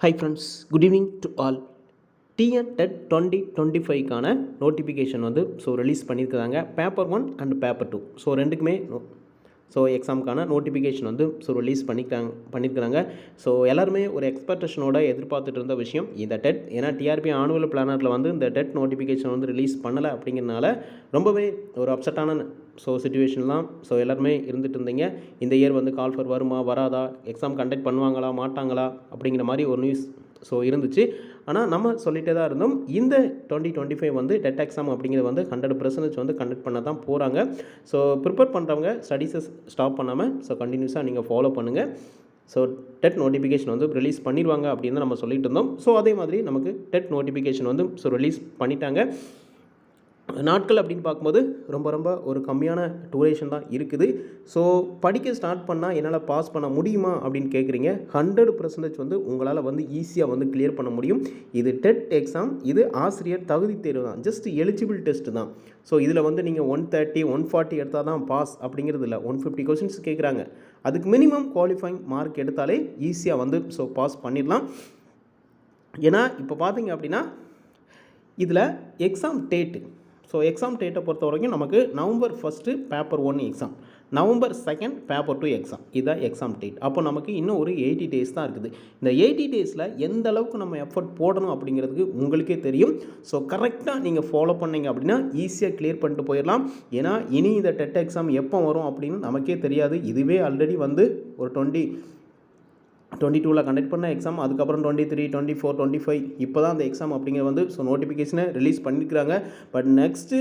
High friends, good evening to all. TN TET 2025க்கான notification வந்து release பண்ணியிருக்கிறாங்க. Paper 1 and paper 2 ரெண்டுக்குமே எக்ஸாமுக்கான notification வந்து ரிலீஸ் பண்ணியிருக்கிறாங்க. எல்லாருமே ஒரு எக்ஸ்பெக்டேஷனோட எதிர்பார்த்துட்டு இருந்த விஷயம் இந்த டெட். ஏன்னா டிஆர்பி ஆனுவல் பிளானரில் வந்து இந்த டெட் நோட்டிஃபிகேஷன் வந்து ரிலீஸ் பண்ணலை அப்படிங்கிறனால ரொம்பவே ஒரு அப்செட்டான சிச்சுவேஷன்லாம் எல்லாருமே இருந்துகிட்டு இருந்தீங்க. இந்த இயர் வந்து கால் ஃபார் வருமா வராதா, எக்ஸாம் கண்டக்ட் பண்ணுவாங்களா மாட்டாங்களா அப்படிங்கிற மாதிரி ஒரு நியூஸ் இருந்துச்சு. ஆனால் நம்ம சொல்லிகிட்டே தான் இருந்தோம், இந்த 2025 வந்து டெட் எக்ஸாம் அப்படிங்கிறது வந்து 100% வந்து கண்டக்ட் பண்ண தான் போகிறாங்க. ப்ரிப்பேர் பண்ணுறவங்க ஸ்டடீஸை ஸ்டாப் பண்ணாமல் கண்டினியூஸாக நீங்கள் ஃபாலோ பண்ணுங்கள். டெட் நோட்டிஃபிகேஷன் வந்து ரிலீஸ் பண்ணிடுவாங்க அப்படின்னு நம்ம சொல்லிட்டு இருந்தோம். அதே மாதிரி நமக்கு டெட் நோட்டிஃபிகேஷன் வந்து ரிலீஸ் பண்ணிட்டாங்க. நாட்கள் அப்படின்னு பார்க்கும்போது ரொம்ப ஒரு கம்மியான டூரேஷன் தான் இருக்குது. படிக்க ஸ்டார்ட் பண்ணால் என்னால் பாஸ் பண்ண முடியுமா அப்படின்னு கேட்குறீங்க. 100% வந்து உங்களால் வந்து ஈஸியாக வந்து கிளியர் பண்ண முடியும். இது டெட் எக்ஸாம், இது ஆசிரியர் தகுதி தேர்வு தான், ஜஸ்ட் எலிஜிபிள் டெஸ்ட் தான். இதில் வந்து நீங்கள் 130 140 எடுத்தால் தான் பாஸ் அப்படிங்கிறது இல்லை. 150 கொஷின்ஸ் கேட்குறாங்க. அதுக்கு மினிமம் குவாலிஃபைங் மார்க் எடுத்தாலே ஈஸியாக வந்து பாஸ் பண்ணிடலாம். ஏன்னா இப்போ பார்த்தீங்க அப்படின்னா இதில் எக்ஸாம் டேட்டு எக்ஸாம் டேட்டை பொறுத்த வரைக்கும் நமக்கு November 1 paper 1 exam, November 2 paper 2 exam, இதுதான் எக்ஸாம் டேட். அப்போ நமக்கு இன்னும் ஒரு 80 days தான் இருக்குது. இந்த 80 daysல எந்த அளவுக்கு நம்ம எஃபர்ட் போடணும் அப்படிங்கிறதுக்கு உங்களுக்கே தெரியும். கரெக்டாக நீங்கள் ஃபாலோ பண்ணிங்க அப்படின்னா ஈஸியாக கிளியர் பண்ணிட்டு போயிடலாம். ஏன்னா இனி இந்த டெட் எக்ஸாம் எப்போ வரும் அப்படின்னு நமக்கே தெரியாது. இதுவே ஆல்ரெடி வந்து ஒரு 2022 கண்டக்ட் பண்ண எக்ஸாம், அதுக்கப்புறம் 23 24 25 இப்போ தான் அந்த எக்ஸாம் அப்படிங்கிறது வந்து நோட்டிஃபிகேஷனை ரிலீஸ் பண்ணியிருக்கிறாங்க. பட் நெக்ஸ்ட்டு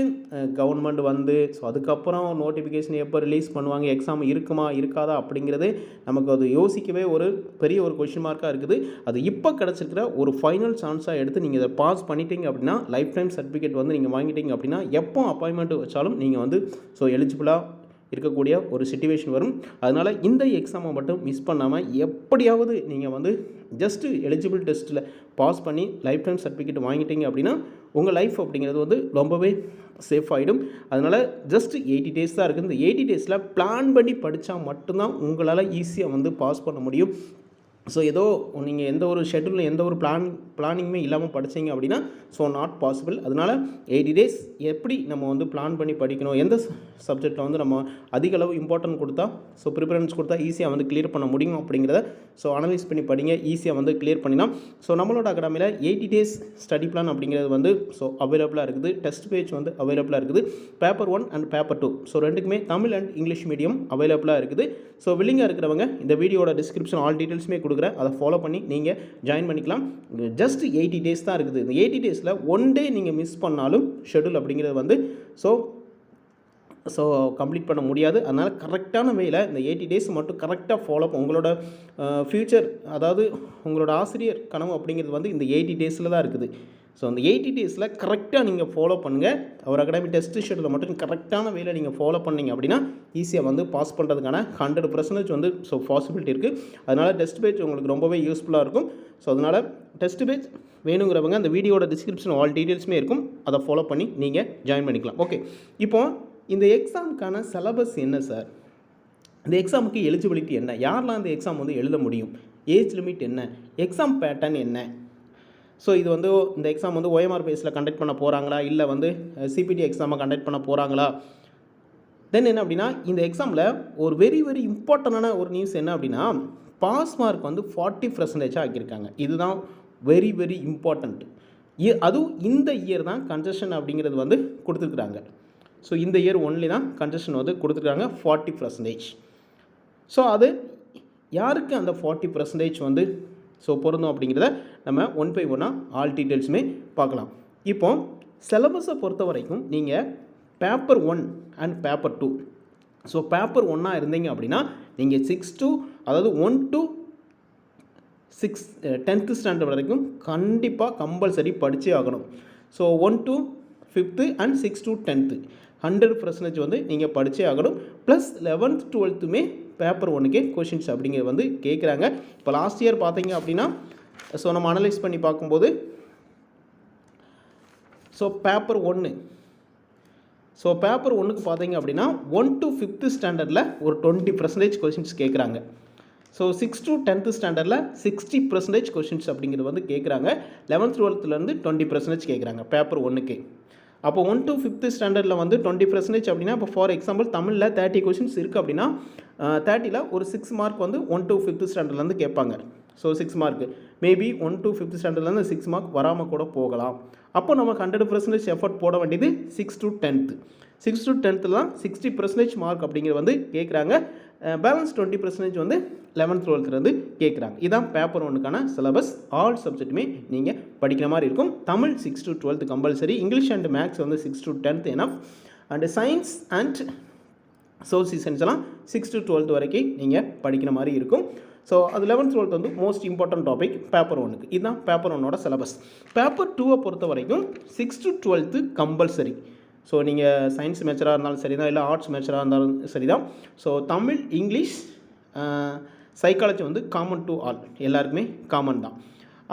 கவர்மெண்ட் வந்து அதுக்கப்புறம் நோட்டிஃபிகேஷன் எப்போ ரிலீஸ் பண்ணுவாங்க, எக்ஸாம் இருக்குமா இருக்காதா அப்படிங்கிறது நமக்கு அது யோசிக்கவே ஒரு பெரிய ஒரு கொஷின் மார்க்காக இருக்குது. அது இப்போ கிடச்சிருக்கிற ஒரு ஃபைனல் சான்ஸாக எடுத்து நீங்கள் இதை பாஸ் பண்ணிட்டீங்க அப்படின்னா லைஃப் டைம் சர்டிஃபிகேட் வந்து நீங்கள் வாங்கிட்டீங்க அப்படின்னா எப்போ அப்பாயின்மெண்ட் வச்சாலும் நீங்கள் வந்து எலிஜிபிளாக இருக்கக்கூடிய ஒரு சிச்சுவேஷன் வரும். அதனால் இந்த எக்ஸாமை மட்டும் மிஸ் பண்ணாமல் எப்படியாவது நீங்கள் வந்து ஜஸ்ட்டு எலிஜிபிள் டெஸ்ட்டில் பாஸ் பண்ணி லைஃப் டைம் சர்டிஃபிகேட் வாங்கிட்டீங்க அப்படின்னா உங்கள் லைஃப் அப்படிங்கிறது வந்து ரொம்பவே சேஃப் ஆகிடும். அதனால் ஜஸ்ட்டு 80 days தான் இருக்குது. இந்த 80 daysல பிளான் பண்ணி படித்தா மட்டும்தான் உங்களால் ஈஸியாக வந்து பாஸ் பண்ண முடியும். ஏதோ நீங்கள் எந்த ஒரு ஷெட்யூலில் எந்த ஒரு பிளானிங்குமே இல்லாமல் படித்தீங்க அப்படின்னா நாட் பாசிபிள். அதனால் 80 days எப்படி நம்ம வந்து பிளான் பண்ணி படிக்கணும், எந்த சப்ஜெக்டில் வந்து நம்ம அதிக அளவு இம்பார்ட்டன்ட் கொடுத்தா ப்ரிஃபரன்ஸ் கொடுத்தா ஈஸியாக வந்து கிளியர் பண்ண முடியும் அப்படிங்கிறத அனலைஸ் பண்ணி படிங்க, ஈஸியாக வந்து கிளியர் பண்ணிடலாம். நம்மளோட அகாடமியில் 80 days ஸ்டடி பிளான் அப்படிங்கிறது வந்து அவைலபிளாக இருக்குது. டெஸ்ட் பேஜ் வந்து அவைலபிளாக இருக்குது. பேப்பர் 1 அண்ட் பேப்பர் 2 ரெண்டுக்குமே தமிழ் அண்ட் இங்கிலீஷ் மீடியம் அவைலபிளாக இருக்குது. வில்லிங்காக இருக்கிறவங்க இந்த வீடியோட டிஸ்கிரிப்ஷன் ஆல் டீட்டெயில்ஸுமே கொடுக்குறேன், அதை ஃபாலோ பண்ணி நீங்கள் ஜாயின் பண்ணிக்கலாம். ஜஸ்ட் 80 days தான் இருக்குது. இந்த 80 daysல ஒன் டே நீங்கள் மிஸ் பண்ணாலும் ஷெட்யூல் அப்படிங்கிறது வந்து கம்ப்ளீட் பண்ண முடியாது. அதனால் கரெக்டான வேலை இந்த 80 days மட்டும் கரெக்டாக ஃபாலோ உங்களோட ஃப்யூச்சர், அதாவது உங்களோட ஆசிரியர் கனவு அப்படிங்கிறது வந்து இந்த 80 daysல தான் இருக்குது. அந்த 80 daysல கரெக்டாக நீங்கள் ஃபாலோ பண்ணுங்கள். ஒரு அகாடமி டெஸ்ட் ஷெட்யூலில் மட்டும் கரெக்டான வேலை நீங்கள் ஃபாலோ பண்ணிங்க அப்படின்னா ஈஸியாக வந்து பாஸ் பண்ணுறதுக்கான 100% வந்து பாசிபிலிட்டி இருக்குது. அதனால் டெஸ்ட் பேஜ் உங்களுக்கு ரொம்பவே யூஸ்ஃபுல்லாக இருக்கும். அதனால் டெஸ்ட் பேஜ் வேணுங்கிறவங்க அந்த வீடியோட டிஸ்கிரிப்ஷன் ஆல் டீட்டெயில்ஸுமே இருக்கும், அதை ஃபாலோ பண்ணி நீங்கள் ஜாயின் பண்ணிக்கலாம். ஓகே, இப்போது இந்த எக்ஸாமுக்கான சிலபஸ் என்ன சார், இந்த எக்ஸாமுக்கு எலிஜிபிலிட்டி என்ன, யாரெல்லாம் இந்த எக்ஸாம் வந்து எழுத முடியும், ஏஜ் லிமிட் என்ன, எக்ஸாம் பேட்டர்ன் என்ன, இது வந்து இந்த எக்ஸாம் வந்து OMR பேஸில் கண்டக்ட் பண்ண போகிறாங்களா இல்லை வந்து CPT எக்ஸாமை கண்டக்ட் பண்ண போகிறாங்களா. தென் என்ன அப்படின்னா இந்த எக்ஸாமில் ஒரு வெரி இம்பார்ட்டண்டான ஒரு நியூஸ் என்ன அப்படின்னா பாஸ் மார்க் வந்து 40% ஆக்கியிருக்காங்க. இதுதான் வெரி இம்பார்ட்டண்ட். அதுவும் இந்த இயர் தான் கன்செஷன் அப்படிங்கிறது வந்து கொடுத்துருக்குறாங்க. இந்த இயர் ஒன்லி தான் கன்செஷன் வந்து கொடுத்துருக்காங்க 40%. அது யாருக்கு அந்த 40% வந்து பொருந்தும் அப்படிங்கிறத நம்ம 1 by 1 ஆல் டீட்டெயில்ஸுமே பார்க்கலாம். இப்போ சிலபஸை பொறுத்த வரைக்கும் நீங்கள் பேப்பர் 1 அண்ட் பேப்பர் 2 பேப்பர் 1 இருந்தீங்க அப்படின்னா நீங்கள் 1 to 6 10th ஸ்டாண்டர்ட் வரைக்கும் கண்டிப்பாக கம்பல்சரி படித்தே ஆகணும். 1 to 5th and 6 to 10th 100% வந்து நீங்கள் படித்தே ஆகணும். Plus 11th 12th paper 1க்கே questions அப்படிங்கிறது வந்து கேட்குறாங்க. இப்போ லாஸ்ட் இயர் பார்த்தீங்க அப்படின்னா நம்ம அனலைஸ் பண்ணி பார்க்கும்போது பேப்பர் 1 பேப்பர் 1க்கு பார்த்தீங்க அப்படின்னா 1 to 5th ஸ்டாண்டர்டில் ஒரு 20% கொஷின்ஸ் கேட்குறாங்க. ஸோ 6 to 10th ஸ்டாண்டர்டில் 60% கொஷின்ஸ் அப்படிங்கிறது வந்து கேட்குறாங்க. 11th 12thலேருந்து 20% கேட்குறாங்க பேப்பர் 1க்கு. அப்போ 1 to 5th ஸ்டாண்டர்டில் வந்து 20% அப்படின்னா, இப்போ ஃபார் எக்ஸாம்பிள் தமிழில் 30 கொஷின்ஸ் இருக்குது அப்படின்னா 30ல் ஒரு 6 மார்க் வந்து 1 to 5th ஸ்டாண்டர்ட்லேருந்து கேட்பாங்க. So 6 mark maybe 1 to 5th ஸ்டாண்டர்ட்லேருந்து 6 mark வராமல் கூட போகலாம். அப்போ நமக்கு 100% எஃபர்ட் போட வேண்டியது 6 to 10th. 6 to 10th தான் 60% மார்க் அப்படிங்கிறது வந்து கேட்குறாங்க. பேலன்ஸ் 20% வந்து 11th 12thலேருந்து கேட்குறாங்க. இதுதான் பேப்பர் 1க்கான சிலபஸ். ஆல் சப்ஜெக்ட்டுமே நீங்கள் படிக்கிற மாதிரி இருக்கும். தமிழ் 6 to 12th compulsory, English and maths வந்து 6 to 10th enough, and science and social science எல்லாம் 6 to 12th வரைக்கும் நீங்கள் படிக்கிற மாதிரி இருக்கும். ஸோ அது 11th 12th வந்து மோஸ்ட் இம்பார்ட்டன்ட் டாபிக் பேப்பர் 1க்கு. இதுதான் பேப்பர் 1ஓட சிலபஸ். பேப்பர் 2 பொறுத்த வரைக்கும் 6 to 12th கம்பல்சரி. ஸோ நீங்கள் சயின்ஸ் மேட்சராக இருந்தாலும் சரி தான், இல்லை ஆர்ட்ஸ் மேட்சராக இருந்தாலும் சரி தான். ஸோ தமிழ், இங்கிலீஷ், சைக்காலஜி வந்து காமன் டு ஆல், எல்லாருக்குமே காமன் தான்.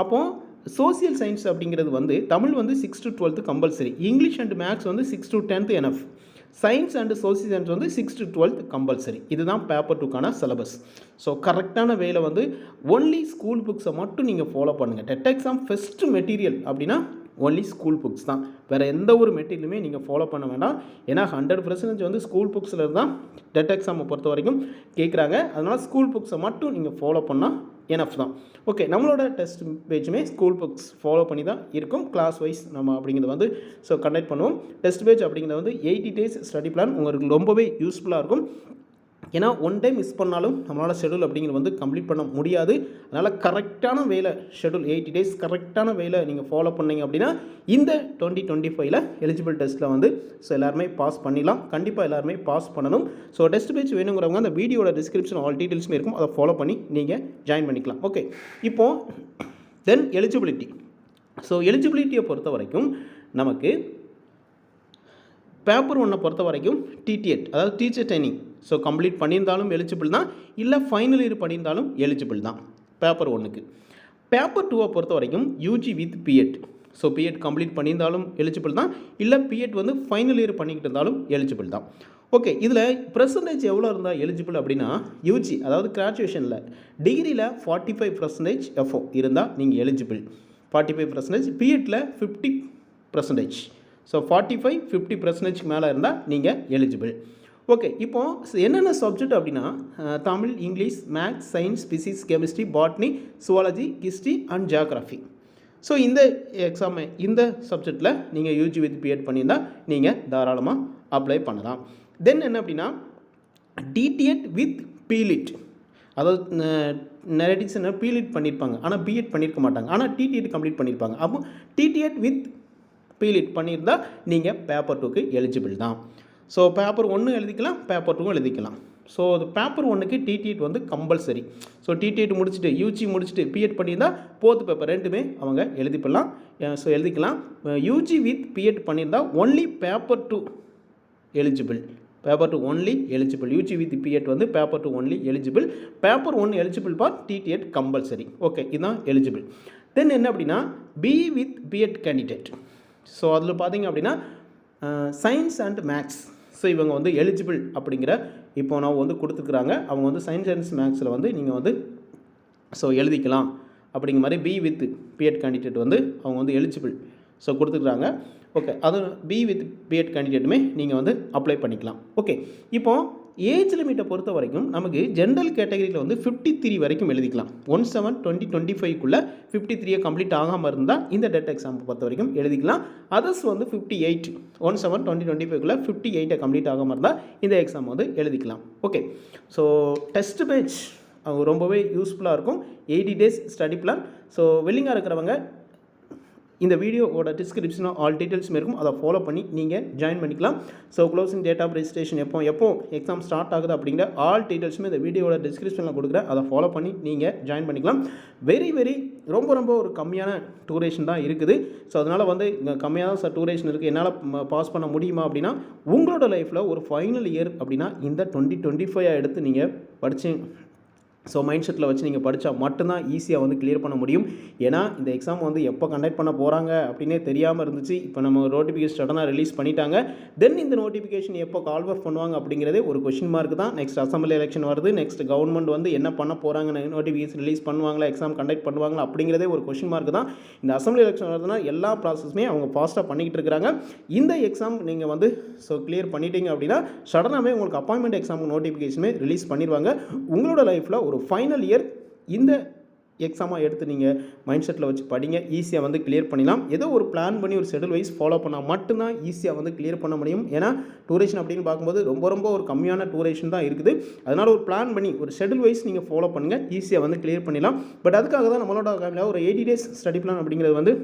அப்போது சோசியல் சயின்ஸ் அப்படிங்கிறது வந்து தமிழ் வந்து 6 to 12th compulsory, English and maths வந்து 6 to 10th enough, science and social science வந்து 6 to 12th கம்பல்சரி. இதுதான் பேப்பர் 2க்கான சிலபஸ். ஸோ கரெக்டான வேலை வந்து ஒன்லி ஸ்கூல் புக்ஸை மட்டும் நீங்கள் ஃபாலோ பண்ணுங்கள். டெட் எக்ஸாம் ஃபஸ்ட்டு மெட்டீரியல் அப்படின்னா ஒன்லி ஸ்கூல் புக்ஸ் தான். வேறு எந்த ஒரு மெட்டீரியலுமே நீங்கள் ஃபாலோ பண்ண வேண்டாம். ஏன்னா 100% வந்து ஸ்கூல் புக்ஸில் தான் டெட் எக்ஸாமை பொறுத்த வரைக்கும் கேட்குறாங்க. அதனால் ஸ்கூல் புக்ஸை மட்டும் நீங்கள் ஃபாலோ பண்ணால் எனஃப் தான். ஓகே, நம்மளோட டெஸ்ட் பேஜுமே ஸ்கூல் புக்ஸ் ஃபாலோ பண்ணி தான் இருக்கும். கிளாஸ் வைஸ் நம்ம அப்படிங்கிறத வந்து கண்டக்ட் பண்ணுவோம். டெஸ்ட் பேஜ் அப்படிங்கிறது வந்து 80 days ஸ்டடி பிளான் உங்களுக்கு ரொம்பவே யூஸ்ஃபுல்லாக இருக்கும். ஏன்னா ஒன் டைம் மிஸ் பண்ணாலும் நம்மளால் ஷெடியூல் அப்படிங்கிறது வந்து கம்ப்ளீட் பண்ண முடியாது. அதனால் கரெக்டான வேலை ஷெடியூல் 80 days கரெக்டான வேலை நீங்கள் ஃபாலோ பண்ணிங்க அப்படின்னா இந்த 2025 எலிஜிபிள் டெஸ்ட்டில் வந்து எல்லாருமே பாஸ் பண்ணிடலாம். கண்டிப்பாக எல்லாருமே பாஸ் பண்ணணும். ஸோ டெஸ்ட் பேஜ் வேணுங்கிறவங்க அந்த வீடியோட டிஸ்கிரிப்ஷன் ஆல் டீட்டெயில்ஸுமே இருக்கும், அதை ஃபாலோ பண்ணி நீங்கள் ஜாயின் பண்ணிக்கலாம். ஓகே, இப்போது தென் எலிஜிபிலிட்டி. ஸோ எலிஜிபிலிட்டியை பொறுத்த வரைக்கும் நமக்கு பேப்பர் 1 பொறுத்த வரைக்கும் டிடிஎட், அதாவது டீச்சர் ட்ரைனிங் ஸோ கம்ப்ளீட் பண்ணியிருந்தாலும் எலிஜிபிள் தான், இல்லை ஃபைனல் இயர் பண்ணியிருந்தாலும் எலிஜிபிள் தான் பேப்பர் 1க்கு. பேப்பர் 2 பொறுத்த வரைக்கும் UG with BEd. So BEd complete பண்ணியிருந்தாலும் எலிஜிபிள் தான், இல்லை பிஎட் வந்து ஃபைனல் இயர் பண்ணிக்கிட்டு இருந்தாலும் எலிஜிபிள் தான். ஓகே, இதில் பெர்சன்டேஜ் எவ்வளோ இருந்தால் எலிஜிபிள் அப்படின்னா, யூஜி அதாவது கிராஜுவேஷனில் டிகிரியில் 45% எஃப்ஓ இருந்தால் நீங்கள் எலிஜிபிள், 45%, பிஎட்டில் 50%. ஸோ 45-50% மேலே இருந்தால் நீங்கள் எலிஜிபிள். ஓகே, இப்போது என்னென்ன சப்ஜெக்ட் அப்படின்னா Tamil, English, maths, science, physics, chemistry, botany, zoology, history and geography. So இந்த எக்ஸாமை இந்த சப்ஜெக்டில் நீங்கள் யூஜி வித் பிஎட் பண்ணியிருந்தால் நீங்கள் தாராளமாக அப்ளை பண்ணலாம். தென் என்ன அப்படின்னா டிடிஎட் வித் பிலிட், அதாவது நிறைய டீச்சர் பிலிட் பண்ணியிருப்பாங்க ஆனால் பிஎட் பண்ணியிருக்க மாட்டாங்க, ஆனால் டிடிஎட் கம்ப்ளீட் பண்ணியிருப்பாங்க. அப்போ டிடிஎட் வித் பிலிட் பண்ணியிருந்தால் நீங்கள் பேப்பர் 2க்கு எலிஜிபிள் தான். ஸோ பேப்பர் 1 எழுதிக்கலாம், பேப்பர் 2 எழுதிக்கலாம். ஸோ அது பேப்பர் 1க்கு டிடிஎட் வந்து கம்பல்சரி. ஸோ டிடிஎட் முடிச்சுட்டு யூஜி முடிச்சுட்டு பிஎட் பண்ணியிருந்தால் போத் பேப்பர் ரெண்டுமே அவங்க எழுதிப்படலாம். ஸோ எழுதிக்கலாம். யூஜி வித் பிஎட் பண்ணியிருந்தால் only paper 2 eligible, paper 2 only eligible. UG with BEd வந்து paper 2 only eligible, paper 1 eligible for DTEd compulsory. Okay, இதுதான் எலிஜிபிள். தென் என்ன அப்படின்னா BE with BEd candidate. So அதில் பார்த்தீங்க அப்படின்னா சயின்ஸ் அண்ட் மேக்ஸ், ஸோ இவங்க வந்து எலிஜிபிள் அப்படிங்கிற இப்போ நான் வந்து கொடுத்துருக்குறாங்க. அவங்க வந்து சயின்ஸ் அண்ட் மேக்ஸில் வந்து நீங்கள் வந்து ஸோ எழுதிக்கலாம் அப்படிங்கிற மாதிரி பி வித் பிஎட் கேண்டிடேட் வந்து அவங்க வந்து எலிஜிபிள் ஸோ கொடுத்துருக்குறாங்க. ஓகே, அது பி வித் பிஎட் கேண்டிடேட்டுமே நீங்கள் வந்து அப்ளை பண்ணிக்கலாம். ஓகே, இப்போது ஏஜ் லிமிட்டை பொறுத்த வரைக்கும் நமக்கு ஜென்ரல் கேட்டகரியில் வந்து 53 வரைக்கும் எழுதிக்கலாம். 1/7/2025க்குள்ளே 53 கம்ப்ளீட் ஆகாமல் இருந்தால் இந்த டெட் எக்ஸாம் பொறுத்த வரைக்கும் எழுதிக்கலாம். அதர்ஸ் வந்து 58 1/7/2025க்குள்ளே 58 கம்ப்ளீட் ஆகாமல் இருந்தால் இந்த எக்ஸாம் வந்து எழுதிக்கலாம். ஓகே, ஸோ டெஸ்ட் பேட்ச் அவங்க ரொம்பவே யூஸ்ஃபுல்லாக இருக்கும். 80 days ஸ்டடி பிளான். ஸோ வெல்லிங்காக இருக்கிறவங்க இந்த வீடியோவோட டிஸ்கிரிப்ஷனும் ஆல் டீட்டெயில்ஸுமே இருக்கும், அதை ஃபாலோ பண்ணி நீங்கள் ஜாயின் பண்ணிக்கலாம். So closing date of registration எப்போ எக்ஸாம் ஸ்டார்ட் ஆகுது அப்படிங்கிற ஆல் டீட்டெயில்ஸுமே இந்த வீடியோட டிஸ்கிரிப்ஷனில் கொடுக்குறேன், அதை ஃபாலோ பண்ணி நீங்கள் ஜாயின் பண்ணிக்கலாம். ரொம்ப ஒரு கம்மியான டூரேஷன் தான் இருக்குது. ஸோ அதனால் வந்து கம்மியான டூரேஷன் இருக்குது, என்னால் பாஸ் பண்ண முடியுமா அப்படின்னா உங்களோட லைஃப்பில் ஒரு ஃபைனல் இயர் அப்படின்னா இந்த 2025 எடுத்து நீங்கள் ஸோ மைண்ட் செட்டில் வச்சு நீங்கள் படித்தா மட்டும்தான் ஈஸியாக வந்து கிளியர் பண்ண முடியும். ஏன்னா இந்த எக்ஸாம் வந்து எப்போ கண்டக்ட் பண்ண போகிறாங்க அப்படின்னே தெரியாமல் இருந்துச்சு. இப்போ நம்ம நோட்டிஃபிகேஷன் சடனாக ரிலீஸ் பண்ணிட்டாங்க. தென் இந்த நோட்டிஃபிகேஷன் எப்போ கால் ஒர்க் பண்ணுவாங்க அப்படிங்கிறதே ஒரு கொஷின் மார்க் தான். நெக்ஸ்ட் அசம்பிளி எலெக்ஷன் வருது. நெக்ஸ்ட் கவர்மெண்ட் வந்து என்ன பண்ண போகிறாங்க, நோட்டிஃபிகேஷன் ரிலீஸ் பண்ணுவாங்களா, எக்ஸாம் கண்டக்ட் பண்ணுவாங்களா அப்படிங்கிறதே ஒரு கொஷின் மார்க் தான். இந்த அசம்பிளி எலெக்ஷன் வருதுன்னா எல்லா ப்ராசஸுமே அவங்க ஃபாஸ்ட்டாக பண்ணிக்கிட்டு இருக்கிறாங்க. இந்த எக்ஸாம் நீங்கள் வந்து கிளியர் பண்ணிட்டீங்க அப்படின்னா சடனாகவே உங்களுக்கு அப்பாயின்மெண்ட் எக்ஸாம் நோட்டிஃபிகேஷனுமே ரிலீஸ் பண்ணிடுவாங்க. உங்களோட லைஃப்பில் ஒரு ஃபைனல் இயர் இந்த எக்ஸாமாக எடுத்து நீங்கள் மைண்ட் செட்டில் வச்சு படிங்க. ஈஸியாக வந்து கிளியர் பண்ணிடலாம். ஏதோ ஒரு பிளான் பண்ணி ஒரு ஷெடியூல் வைஸ் ஃபாலோ பண்ணால் மட்டும்தான் ஈஸியாக வந்து கிளியர் பண்ண முடியும். ஏன்னா டூரேஷன் அப்படின்னு பார்க்கும்போது ரொம்ப ஒரு கம்மியான டூரேஷன் தான் இருக்குது. அதனால் ஒரு பிளான் பண்ணி ஒரு ஷெடியூல் வைஸ் நீங்கள் ஃபாலோ பண்ணுங்கள், ஈஸியாக வந்து கிளியர் பண்ணிடலாம். பட் அதுக்காக தான் நம்மளோட ஒரு 80 days ஸ்டடி பிளான் அப்படிங்கிறது வந்து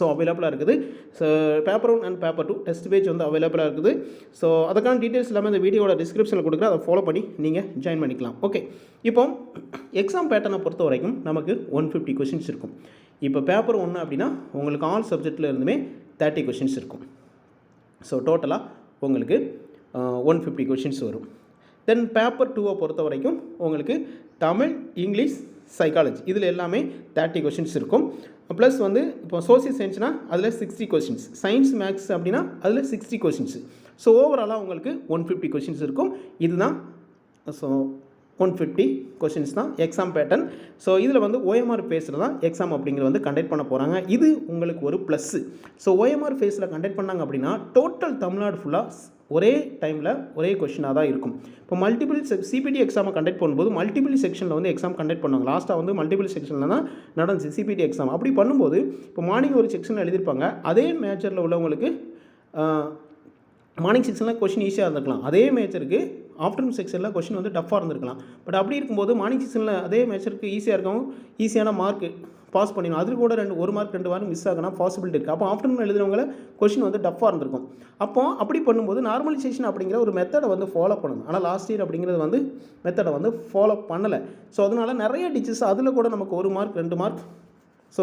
அவைலபிளாக இருக்குது. So paper 1 and paper 2 test page வந்து அவைலபிளாக இருக்குது. ஸோ அதுக்கான டீட்டெயில்ஸ் எல்லாமே இந்த வீடியோட டிஸ்கிரிப்ஷனில் கொடுக்குறேன். அதை ஃபாலோ பண்ணி நீங்கள் ஜாயின் பண்ணிக்கலாம். ஓகே, இப்போ எக்ஸாம் பேட்டர்னை பொறுத்த வரைக்கும் நமக்கு 150 கொஷின்ஸ் இருக்கும். இப்போ பேப்பர் 1 அப்படின்னா உங்களுக்கு ஆல் சப்ஜெக்டில் இருந்துமே 30 கொஷின்ஸ் இருக்கும். ஸோ டோட்டலாக உங்களுக்கு 150 கொஷின்ஸ் வரும். தென் பேப்பர் 2 பொறுத்த வரைக்கும் உங்களுக்கு தமிழ், இங்கிலீஷ், சைக்காலஜி இதில் எல்லாமே 30 கொஷின்ஸ் இருக்கும். ப்ளஸ் வந்து இப்போ சோசியல் சயின்ஸ்னால் அதில் 60 கொஷின்ஸ், சயின்ஸ் மேக்ஸ் அப்படின்னா அதில் 60 கொஷின்ஸ். ஸோ ஓவராலாக உங்களுக்கு 150 கொஷின்ஸ் இருக்கும். இதுதான் 150 கொஷின்ஸ் தான் எக்ஸாம் பேட்டர்ன். ஸோ இதில் வந்து OMR ஃபேஸில் தான் எக்ஸாம் அப்படிங்கிறது வந்து கண்டக்ட் பண்ண போகிறாங்க. இது உங்களுக்கு ஒரு ப்ளஸ்ஸு. ஸோ OMR ஃபேஸில் கண்டக்ட் பண்ணாங்க அப்படின்னா டோட்டல் தமிழ்நாடு ஃபுல்லாக ஒரே டைமில் ஒரே கொஷினாக தான் இருக்கும். இப்போ மல்டிபிள் சிபிடி எக்ஸாமை கண்டக்ட் பண்ணும்போது மல்டிபிள் செக்ஷனில் வந்து எக்ஸாம் கண்டக்ட் பண்ணுவாங்க. லாஸ்ட்டாக வந்து மல்டிபிள் செக்ஷனில் தான் நடந்துச்சு சிபிடி எக்ஸாம். அப்படி பண்ணும்போது இப்போ மார்னிங் ஒரு செக்ஷன் எழுதியிருப்பாங்க. அதே மேஜரில் உள்ளவங்களுக்கு மார்னிங் செக்ஷனில் கொஷின் ஈஸியாக இருந்திருக்கலாம். அதே மேஜருக்கு ஆஃப்டர்நூன் செக்ஷனில் கொஷின் வந்து டஃப்பாக இருந்திருக்கலாம். பட் அப்படி இருக்கும்போது மார்னிங் செக்ஷனில் அதே மேஜருக்கு ஈஸியாக இருக்கவும் ஈஸியான மார்க்கு பாஸ் பண்ணிடணும். அது கூட 1 மார்க் 2 மார்க் மிஸ் ஆகினா பாசிபிலிட்டி இருக்குது. அப்போ ஆஃப்டர்நூன் எழுதுறவங்கள கொஷின் வந்து டஃப்பாக இருந்திருக்கும். அப்போ அப்படி பண்ணும்போது நார்மலைசேஷன் அப்படிங்கிற ஒரு மெத்தடை வந்து ஃபாலோ பண்ணணும். ஆனால் லாஸ்ட் இயர் அப்படிங்கிறது வந்து மெத்தடை வந்து ஃபாலோ பண்ணலை. ஸோ அதனால் நிறைய டீச்சர்ஸ் அதில் கூட நமக்கு 1 மார்க் 2 மார்க்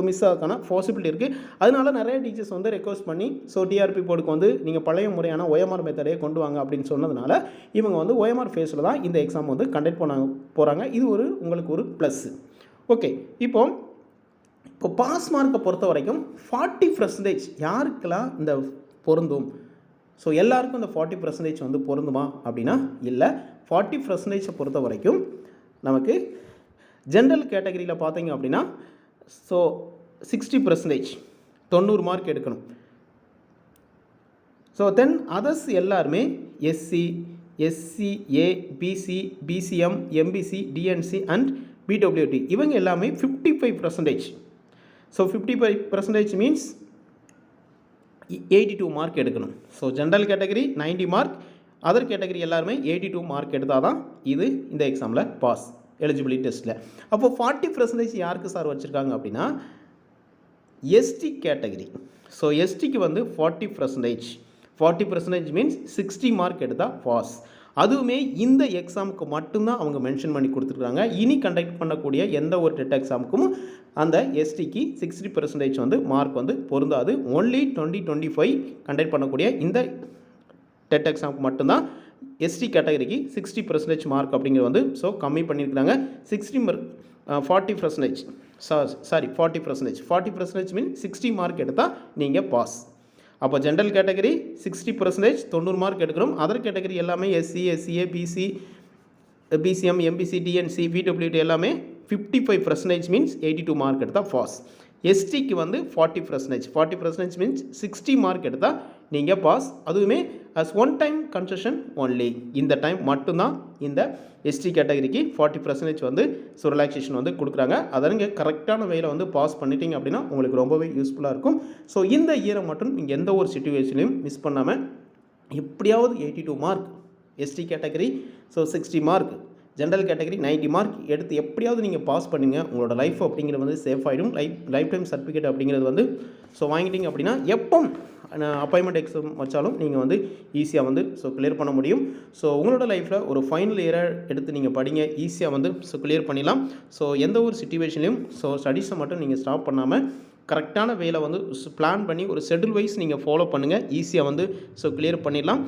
மிஸ் ஆகான பாசிபிலிட்டி இருக்குது. அதனால நிறைய டீச்சர்ஸ் வந்து ரெக்வஸ்ட் பண்ணி டிஆர்பி போர்டுக்கு வந்து நீங்கள் பழைய முறையான OMR மெத்தடே கொண்டு வாங்க அப்படின்னு சொன்னதுனால இவங்க வந்து OMR ஃபேஸில் தான் இந்த எக்ஸாம் வந்து கண்டக்ட் பண்ண போகிறாங்க. இது உங்களுக்கு ஒரு ப்ளஸ்ஸு. ஓகே, இப்போ பாஸ் மார்க்கை பொறுத்த வரைக்கும் 40% யாருக்கெல்லாம் இந்த பொருந்தும்? ஸோ எல்லாருக்கும் இந்த 40% வந்து பொருந்துமா அப்படின்னா இல்லை. 40% பொறுத்த வரைக்கும் நமக்கு ஜென்ரல் கேட்டகரியில் பார்த்தீங்க அப்படின்னா 60% 90 மார்க் எடுக்கணும். ஸோ தென் அதர்ஸ் எல்லாருமே SC, SC, A, BC, BCM, MBC, DNC and BWT இவங்க எல்லாமே 55%. ஸோ 55% மீன்ஸ் 82 மார்க் எடுக்கணும். So general category 90 mark, other category எல்லாருமே 82 மார்க் எடுத்தால் தான் இது இந்த எக்ஸாமில் பாஸ் எலிஜிபிலிட்டி டெஸ்ட்டில். அப்போது 40% யாருக்கு சார் வச்சுருக்காங்க அப்படின்னா ST கேட்டகரி. ஸோ STக்கு வந்து 40% மீன்ஸ் 60 மார்க் எடுத்தால் பாஸ். அதுவுமே இந்த எக்ஸாமுக்கு மட்டும்தான் அவங்க மென்ஷன் பண்ணி கொடுத்துருக்காங்க. இனி கண்டக்ட் பண்ணக்கூடிய எந்த ஒரு டெட் எக்ஸாமுக்கும் அந்த STக்கு 60% வந்து மார்க் வந்து பொருந்தாது. ஒன்லி 2025 கண்டக்ட் பண்ணக்கூடிய இந்த டெட் எக்ஸாமுக்கு மட்டும்தான் ST கேட்டகரிக்கு 60% மார்க் அப்படிங்கிறது வந்து கம்மி பண்ணியிருக்கிறாங்க. 40% மீன் 60 மார்க் எடுத்தால் நீங்கள் பாஸ். அப்போ ஜென்ரல் கேட்டகரி 60% 90 மார்க் எடுக்கணும். அதர் கேட்டகரி எல்லாமே SC, SCA, BC, BCM, MBC, DNC, BWT எல்லாமே 55% மீன்ஸ் 82 மார்க் எடுத்தால் பாஸ். STக்கு வந்து 40% மீன்ஸ் 60 மார்க் எடுத்தால் நீங்கள் பாஸ். அதுவுமே as one time concession only. இந்த டைம் மட்டும்தான் இந்த ST கேட்டகரிக்கு 40% வந்து ரிலாக்ஸேஷன் வந்து கொடுக்குறாங்க. அதை நீங்கள் கரெக்டான வேலை வந்து பாஸ் பண்ணிட்டீங்க அப்படின்னா உங்களுக்கு ரொம்பவே யூஸ்ஃபுல்லாக இருக்கும். ஸோ இந்த இயரை மட்டும் நீங்கள் எந்த ஒரு சிச்சுவேஷனையும் மிஸ் பண்ணாமல் எப்படியாவது 82 mark ST category, 60 mark general category 90 mark எடுத்து எப்படியாவது நீங்கள் பாஸ் பண்ணுங்கள். உங்களோட லைஃப் அப்படிங்கிறது வந்து சேஃப் ஆகிடும். லைஃப் டைம் சர்டிஃபிகேட் அப்படிங்கிறது வந்து வாங்கிட்டீங்க அப்படின்னா எப்போ அப்பாயின்மெண்ட் எக்ஸாம் வச்சாலும் நீங்கள் வந்து ஈஸியாக வந்து கிளியர் பண்ண முடியும். ஸோ உங்களோட லைஃப்பில் ஒரு ஃபைனல் இயரை எடுத்து நீங்கள் படிங்க, ஈஸியாக வந்து கிளியர் பண்ணிடலாம். ஸோ எந்த ஒரு சிச்சுவேஷன்லையும் ஸ்டடீஸை மட்டும் நீங்கள் ஸ்டாப் பண்ணாமல் கரெக்டான வேலை வந்து பிளான் பண்ணி ஒரு ஷெட்யூல் வைஸ் நீங்கள் ஃபாலோ பண்ணுங்கள். ஈஸியாக வந்து கிளியர் பண்ணிடலாம்.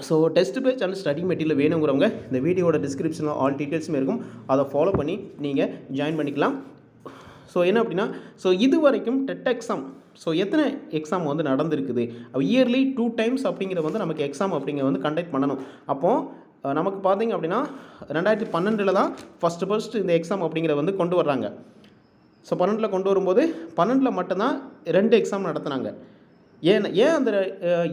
So test batch and study material வேணுங்கிறவங்க இந்த வீடியோட டிஸ்கிரிப்ஷனில் ஆல் டீட்டெயில்ஸுமே இருக்கும், அதை ஃபாலோ பண்ணி நீங்கள் ஜாயின் பண்ணிக்கலாம். ஸோ என்ன அப்படின்னா, ஸோ இது வரைக்கும் டெட் எக்ஸாம் ஸோ எத்தனை எக்ஸாம் வந்து நடந்திருக்குது, இயர்லி 2 டைம்ஸ் அப்படிங்கிற வந்து நமக்கு எக்ஸாம் அப்படிங்கிற வந்து கண்டக்ட் பண்ணணும். அப்போது நமக்கு பார்த்திங்க அப்படின்னா 2012 தான் ஃபஸ்ட்டு இந்த எக்ஸாம் அப்படிங்கிற வந்து கொண்டு வர்றாங்க. ஸோ 12 கொண்டு வரும்போது 12 மட்டும்தான் 2 எக்ஸாம் நடத்துனாங்க. ஏன் அந்த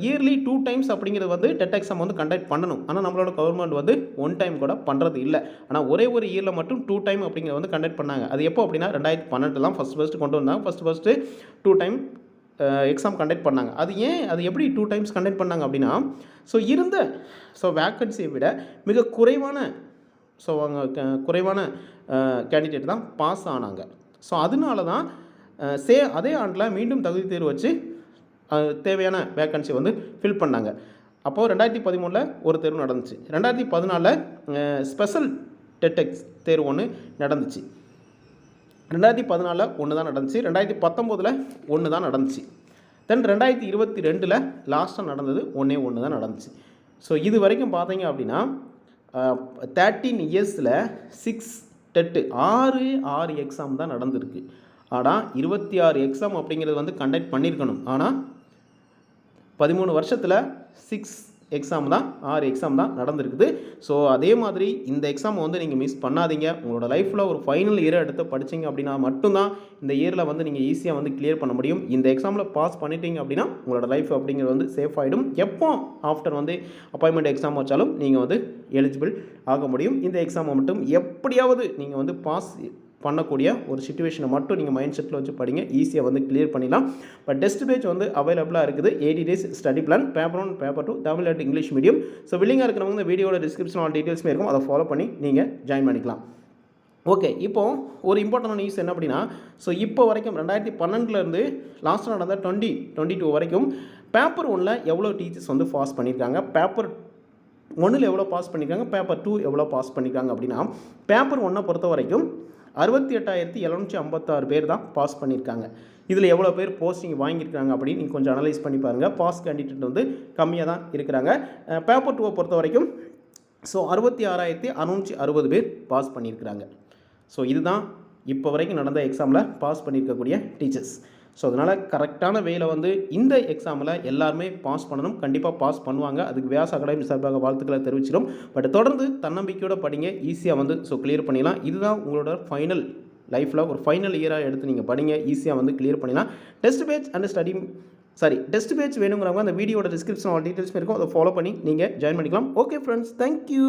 இயர்லி 2 டைம்ஸ் அப்படிங்கிறது வந்து டெட் எக்ஸாம் வந்து கண்டக்ட் பண்ணணும். ஆனால் நம்மளோட கவர்மெண்ட் வந்து 1 டைம் கூட பண்ணுறது இல்லை. ஆனால் ஒரே ஒரு இயரில் மட்டும் 2 டைம் அப்படிங்கிறத வந்து கண்டக்ட் பண்ணாங்க. அது எப்போ அப்படின்னா 2012 தான் ஃபஸ்ட்டு கொண்டு வந்தாங்க. ஃபஸ்ட்டு 2 டைம் எக்ஸாம் கண்டக்ட் பண்ணாங்க. அது எப்படி 2 டைம்ஸ் கண்டக்ட் பண்ணாங்க அப்படின்னா, ஸோ வேக்கன்சியை விட மிக குறைவான கேண்டிடேட் தான் பாஸ் ஆனாங்க. ஸோ அதனால தான் அதே ஆண்டில் மீண்டும் தகுதி தேர்வு வச்சு தேவையான வேக்கன்சி வந்து ஃபில் பண்ணாங்க. அப்போது 2013 ஒரு தேர்வு நடந்துச்சு. 2014 ஸ்பெஷல் டெட் தேர்வு ஒன்று நடந்துச்சு. 2014 ஒன்று தான் நடந்துச்சு. 2019 ஒன்று தான் நடந்துச்சு. தென் 2022 லாஸ்ட்டாக நடந்தது ஒன்று தான் நடந்துச்சு. ஸோ இது வரைக்கும் பார்த்தீங்க அப்படின்னா 13 இயர்ஸில் 6 டெட்டு 6 எக்ஸாம் தான் நடந்திருக்கு. ஆனால் 26 எக்ஸாம் அப்படிங்கிறது வந்து கண்டக்ட் பண்ணியிருக்கணும். ஆனால் 13 வருஷத்தில் 6 எக்ஸாம் தான் 6 எக்ஸாம் தான் நடந்திருக்குது. ஸோ அதே மாதிரி இந்த எக்ஸாம் வந்து நீங்கள் மிஸ் பண்ணாதீங்க. உங்களோட லைஃப்பில் ஒரு ஃபைனல் இயரை எடுத்து படிச்சிங்க அப்படின்னா மட்டும்தான் இந்த இயரில் வந்து நீங்கள் ஈஸியாக வந்து கிளியர் பண்ண முடியும். இந்த எக்ஸாமில் பாஸ் பண்ணிட்டீங்க அப்படின்னா உங்களோட லைஃப் அப்படிங்கிறது வந்து சேஃப் ஆகிடும். எப்போ ஆஃப்டர் வந்து அப்பாயின்மெண்ட் எக்ஸாம் வச்சாலும் நீங்கள் வந்து எலிஜிபிள் ஆக முடியும். இந்த எக்ஸாமை மட்டும் எப்படியாவது நீங்கள் வந்து பாஸ் பண்ணக்கூடிய ஒரு சிச்சுவேஷனை மட்டும் நீங்கள் மைண்ட் செட்டில் வச்சு படிங்க, ஈஸியாக வந்து கிளியர் பண்ணிடலாம். பட் டெஸ்ட் பேட்ச் வந்து அவைலபிளாக இருக்குது. 80 days study plan, paper 1 paper 2 Tamil and English medium. So வில்லிங்காக இருக்கிறவங்க இந்த வீடியோட டிஸ்கிரிப்ஷன் ஆல் டீட்டெயில்ஸுமே இருக்கும், அதை ஃபாலோ பண்ணி நீங்கள் ஜாயின் பண்ணிக்கலாம். ஓகே, இப்போது ஒரு இம்பார்ட்டன்ட் நியூஸ் என்ன அப்படின்னா, ஸோ இப்போ வரைக்கும் 2012 லாஸ்ட் நடந்த 2022 வரைக்கும் பேப்பர் 1 எவ்வளோ டீச்சர்ஸ் வந்து பாஸ் பண்ணியிருக்காங்க, பேப்பர் 1 எவ்வளோ பாஸ் பண்ணியிருக்காங்க, பேப்பர் 2 எவ்வளோ பாஸ் பண்ணியிருக்காங்க அப்படின்னா, பேப்பர் 1 பொறுத்த வரைக்கும் 68,756 பேர் தான் பாஸ் பண்ணியிருக்காங்க. இதில் எவ்வளோ பேர் போஸ்டிங் வாங்கியிருக்காங்க அப்படின்னு நீங்கள் கொஞ்சம் அனலைஸ் பண்ணி பாருங்கள். பாஸ் கேண்டிடேட் வந்து கம்மியாக தான் இருக்கிறாங்க. பேப்பர் 2 பொறுத்த வரைக்கும் ஸோ 66,660 பேர் பாஸ் பண்ணியிருக்கிறாங்க. ஸோ இதுதான் இப்போ வரைக்கும் நடந்த எக்ஸாமில் பாஸ் பண்ணியிருக்கக்கூடிய டீச்சர்ஸ். ஸோ அதனால் கரெக்டான வேயில் வந்து இந்த எக்ஸாமில் எல்லாருமே பாஸ் பண்ணணும். கண்டிப்பாக பாஸ் பண்ணுவாங்க. அதுக்கு வியாஸ் அகாடமி சார்பாக வாழ்த்துக்களை தெரிவிச்சிடும். பட் தொடர்ந்து தன்னம்பிக்கையோடு படிங்க, ஈஸியாக வந்து ஸோ கிளியர் பண்ணிடலாம். இதுதான் உங்களோட ஃபைனல் லைஃப்பில் ஒரு ஃபைனல் இயராக எடுத்து நீங்கள் படிங்க, ஈஸியாக வந்து கிளியர் பண்ணிடலாம். டெஸ்ட் பேட்ச் வேணுங்கிறவங்க அந்த வீடியோட டிஸ்கிரிப்ஷன் ஆல் டீட்டெயில்ஸ் இருக்கும், அதை ஃபாலோ பண்ணி நீங்கள் ஜாயின் பண்ணிக்கலாம். Okay friends, thank you.